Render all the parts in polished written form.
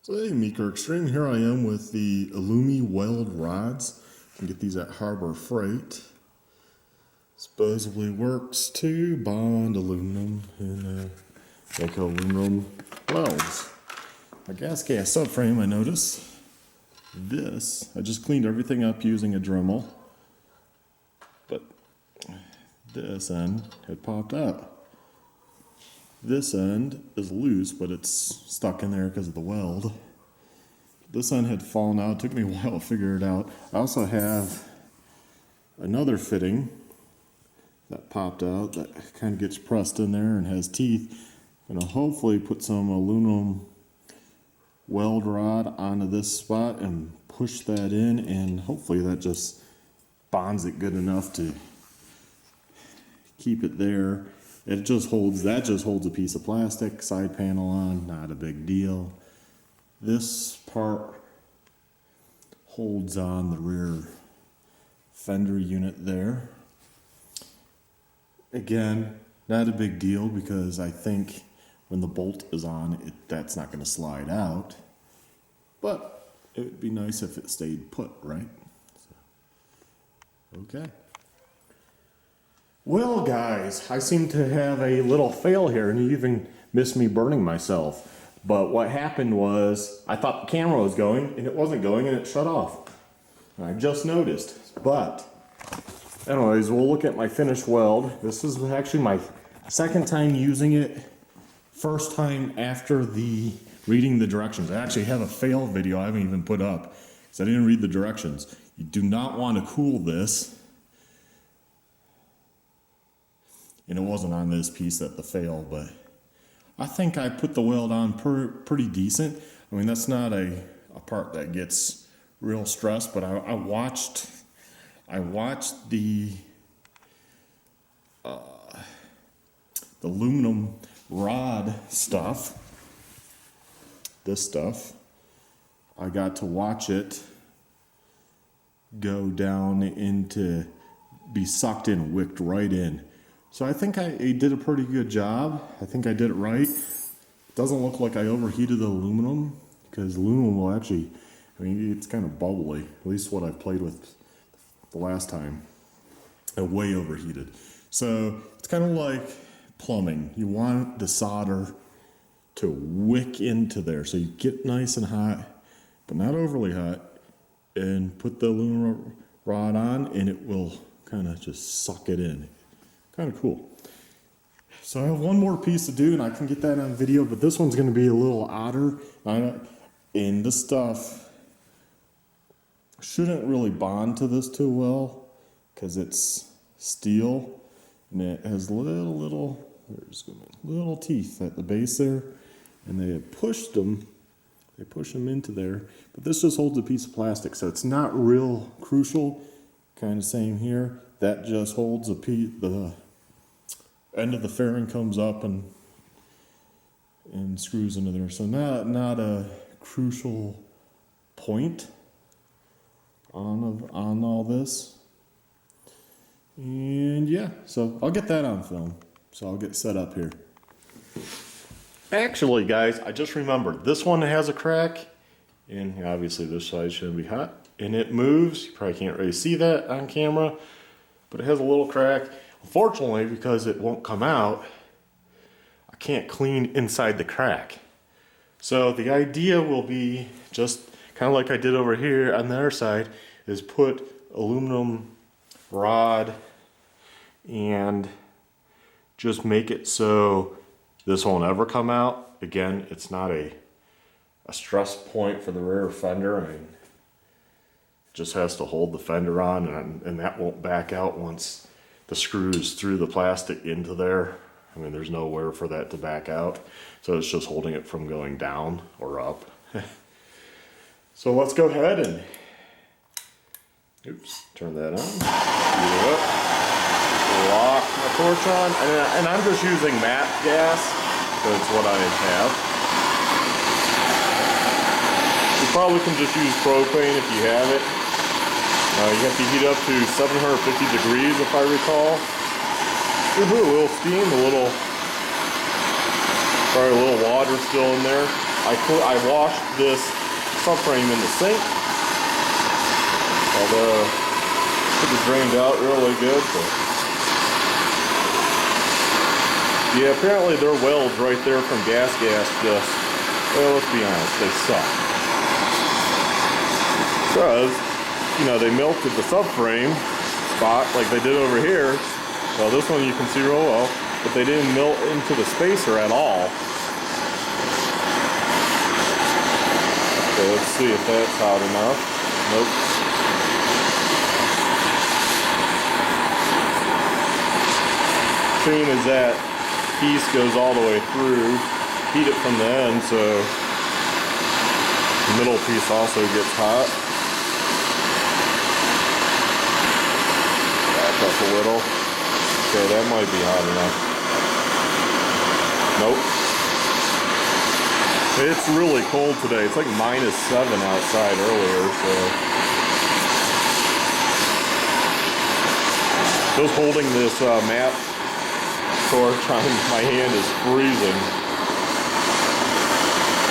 So hey, Meeker Extreme, here I am with the AlumiWeld rods. You can get these at Harbor Freight. Supposedly works to bond aluminum and make aluminum welds. A Gas Gas Subframe, I notice. This, I just cleaned everything up using a Dremel, but this end had popped out. This end is loose, but it's stuck in there because of the weld. This end had fallen out. It took me a while to figure it out. I also have another fitting that popped out that kind of gets pressed in there and has teeth. I'm going to hopefully put some aluminum weld rod onto this spot and push that in, and hopefully that just bonds it good enough to keep it there. It just holds, that just holds a piece of plastic, side panel on, not a big deal. This part holds on the rear fender unit there. Again, not a big deal because I think when the bolt is on, that's not going to slide out. But it would be nice if it stayed put, right? So, okay. Well, guys, I seem to have a little fail here, and you even missed me burning myself. But what happened was, I thought the camera was going, and it wasn't going, and it shut off. I just noticed. But, anyways, we'll look at my finished weld. This is actually my second time using it. First time after reading the directions. I actually have a fail video I haven't even put up, because I didn't read the directions. You do not want to cool this. And it wasn't on this piece that the fail, but I think I put the weld on pretty decent. I mean, that's not a part that gets real stressed, but I watched the aluminum rod stuff, this stuff. I got to watch it go down into, be sucked in, wicked right in. So I think I did a pretty good job. I think I did it right. It doesn't look like I overheated the aluminum, because aluminum will actually, I mean, it's kind of bubbly, at least what I've played with the last time. It way overheated. So it's kind of like plumbing. You want the solder to wick into there, so you get nice and hot, but not overly hot, and put the aluminum rod on, and it will kind of just suck it in. Kind of cool. So I have one more piece to do, and I can get that on video, but this one's going to be a little odder. And this stuff shouldn't really bond to this too well, because it's steel, and it has little teeth at the base there, and they have pushed them. They push them into there, but this just holds a piece of plastic, so it's not real crucial. Kind of same here. That just holds a piece. The end of the fairing comes up and screws into there. So not a crucial point on all this. And yeah, so I'll get that on film. So I'll get set up here. Actually, guys, I just remembered this one has a crack, and obviously this side shouldn't be hot, and it moves. You probably can't really see that on camera, but it has a little crack. Unfortunately, because it won't come out, I can't clean inside the crack. So the idea will be just kind of like I did over here on the other side, is put aluminum rod and just make it so this won't ever come out. Again, it's not a stress point for the rear fender. I mean, it just has to hold the fender on, and that won't back out once the screws through the plastic into there. I mean, there's nowhere for that to back out, so it's just holding it from going down or up. So let's go ahead and turn that on, heat it up, lock my torch on, and I'm just using matte gas because it's what I have. You probably can just use propane if you have it. You have to heat up to 750 degrees, if I recall. A little steam, probably a little water still in there. I washed this subframe in the sink, although it could have drained out really good. But yeah, apparently their welds right there from Gas Gas just, well, let's be honest, they suck. Because, you know, they melted the subframe spot like they did over here. Well, this one you can see real well, but they didn't melt into the spacer at all. So let's see if that's hot enough. Nope. Soon as that piece goes all the way through, heat it from the end so the middle piece also gets hot. Back up a little. Okay, that might be hot enough. Nope. It's really cold today. It's like -7 outside earlier, so. Just holding this mat torch on my hand is freezing.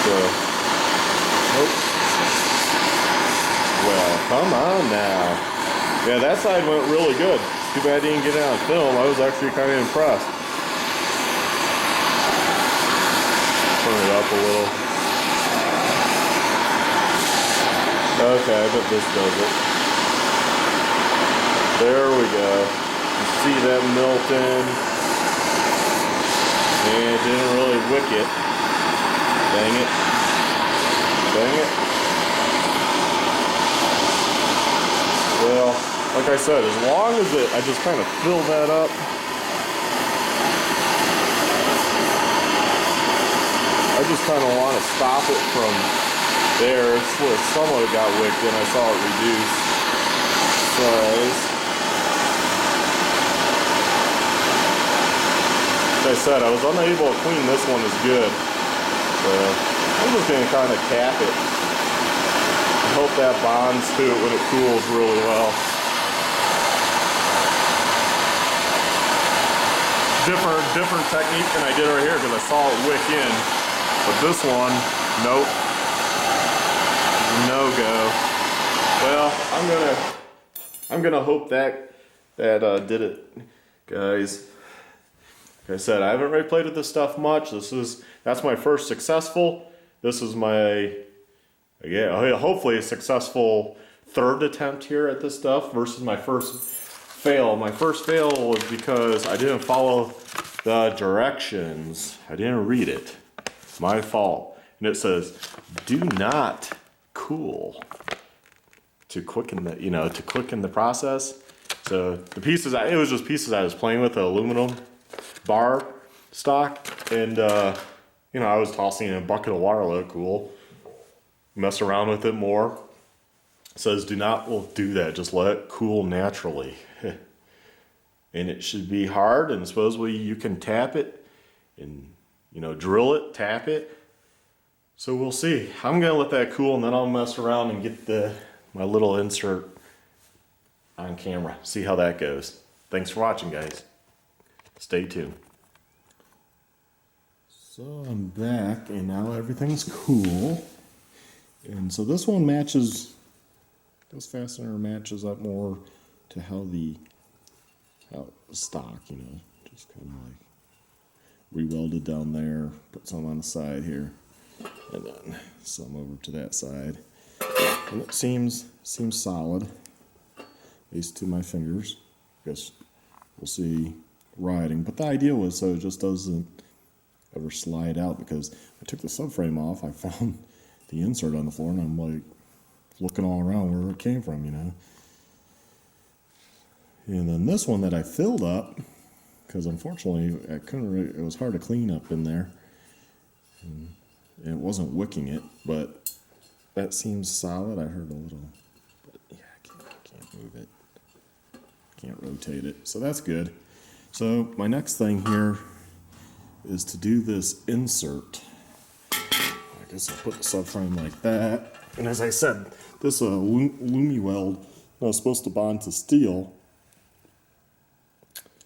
So, nope. Well, come on now. Yeah, that side went really good. Too bad I didn't get it on film. I was actually kind of impressed. Turn it up a little. Okay, I bet this does it. There we go. You see that melting. And it didn't really wick it. Dang it. Dang it. Well, like I said, as long as I just kind of fill that up. I just kind of want to stop it from there. It's where some of it got wicked and I saw it reduce size. Like I said, I was unable to clean this one as good. So I'm just going to kind of cap it. I hope that bonds to it when it cools really well. Different technique than I did right here because I saw it wick in. But this one, nope. No go. Well, I'm gonna hope that did it, guys. Like I said, I haven't really played with this stuff much. That's my first successful. This is my, yeah, hopefully a successful third attempt here at this stuff versus my first fail. My first fail was because I didn't follow the directions. I didn't read it. It's my fault. And it says, do not cool to quicken the process. So the pieces, it was just pieces I was playing with, the aluminum bar stock, and you know, I was tossing in a bucket of water, let it cool, mess around with it more. It says do not do that, just let it cool naturally. And it should be hard, and supposedly you can tap it and, you know, drill it, tap it. So we'll see. I'm gonna let that cool and then I'll mess around and get my little insert on camera, see how that goes. Thanks for watching, guys. Stay tuned. So I'm back and now everything's cool. And so this one matches, this fastener matches up more to how the stock, you know, just kind of like re-welded down there, put some on the side here, and then some over to that side. And it seems solid, at least to my fingers. I guess we'll see riding, but the idea was so it just doesn't ever slide out, because I took the subframe off, I found the insert on the floor, and I'm like looking all around where it came from, you know. And then this one that I filled up, because unfortunately I couldn't really, it was hard to clean up in there, and it wasn't wicking it, but that seems solid. I heard a little, but yeah, I can't move it, can't rotate it, so that's good. So my next thing here is to do this insert. I guess I'll put the subframe like that, and as I said, this AlumiWeld was supposed to bond to steel.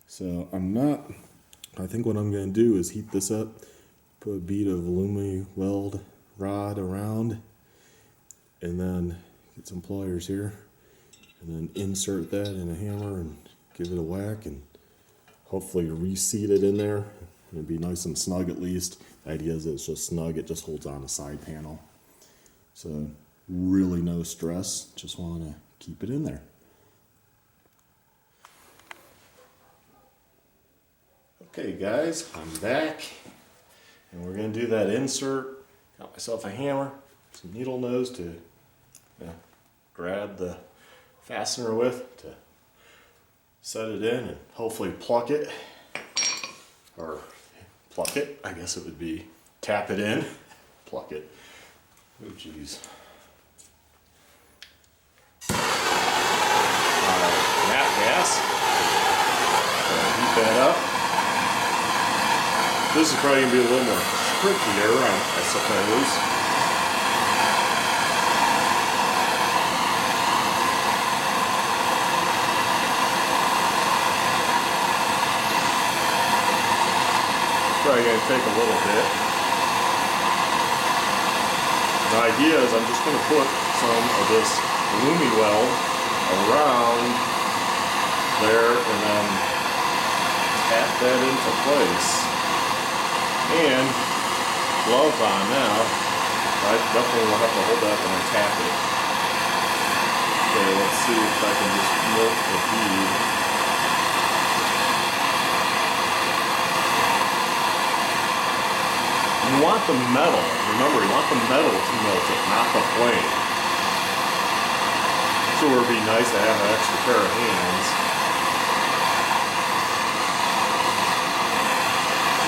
So I think what I'm going to do is heat this up, put a bead of AlumiWeld rod around, and then get some pliers here, and then insert that in a hammer and give it a whack, and hopefully reseat it in there. It'll be nice and snug at least. The idea is it's just snug, it just holds on a side panel. So really no stress, just want to keep it in there. Okay guys, I'm back, and we're going to do that insert. Got myself a hammer, some needle nose to grab the fastener with, to set it in and hopefully pluck it, or pluck it, I guess it would be tap it in, pluck it. Oh geez. Nat gas, heat that up. This is probably going to be a little more trickier, I suppose. Probably going to take a little bit. The idea is I'm just going to put some of this AlumiWeld around there and then tap that into place. And gloves on now. I definitely will have to hold that when I tap it. Okay, let's see if I can just milk the bead. You want the metal, remember, you want the metal to melt it, not the flame. So it would be nice to have an extra pair of hands.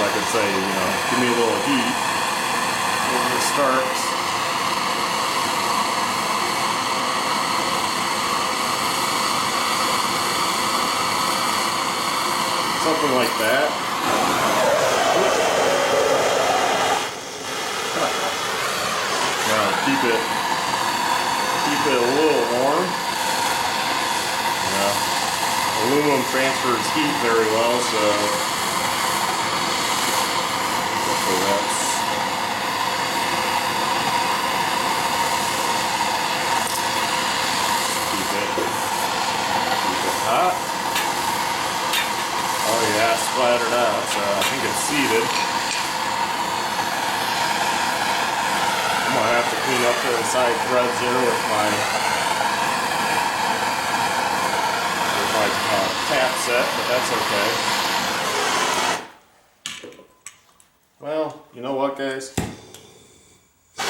I could say, give me a little heat when it starts. Something like that. Now keep it a little warm. Aluminum transfers heat very well, so that's keep it hot. Oh yeah, splattered out, so I think it's seated. I'm gonna have to clean up the side threads here with my tap set, but that's okay. Well, you know what guys? I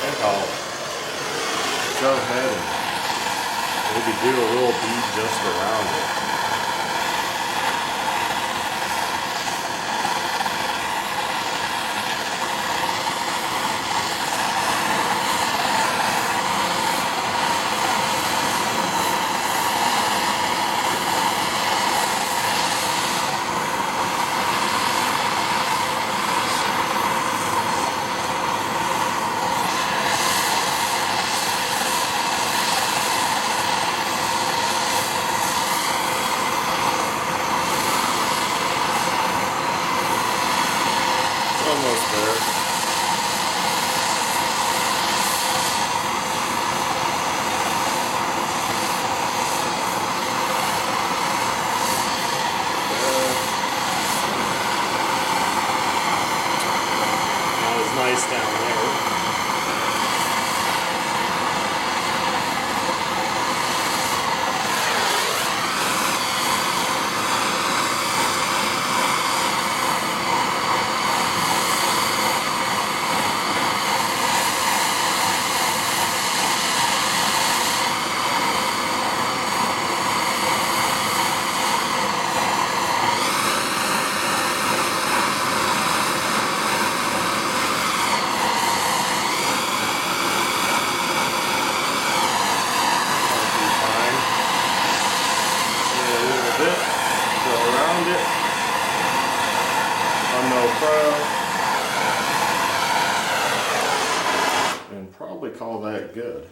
think I'll go ahead and maybe do a little bead just around it. Almost there. Not as nice down there. And probably call that good.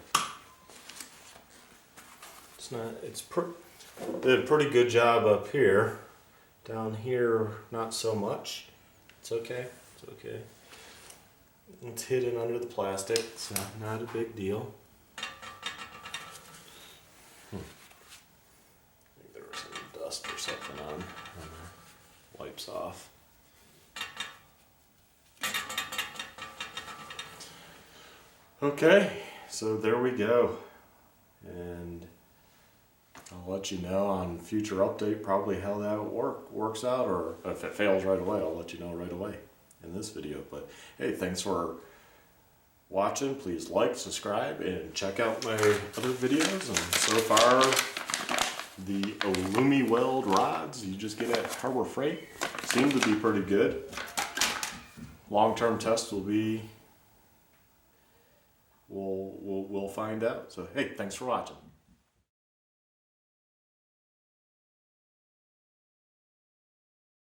Did a pretty good job up here. Down here, not so much. It's okay. It's okay. It's hidden under the plastic, so not a big deal. I think there was some dust or something on the wipes off. Okay, so there we go. And I'll let you know on future update probably how that works out, or if it fails right away, I'll let you know right away in this video. But hey, thanks for watching. Please like, subscribe, and check out my other videos. And so far, the AlumiWeld rods you just get at Harbor Freight seem to be pretty good. Long-term test will be, we'll find out. So hey, thanks for watching.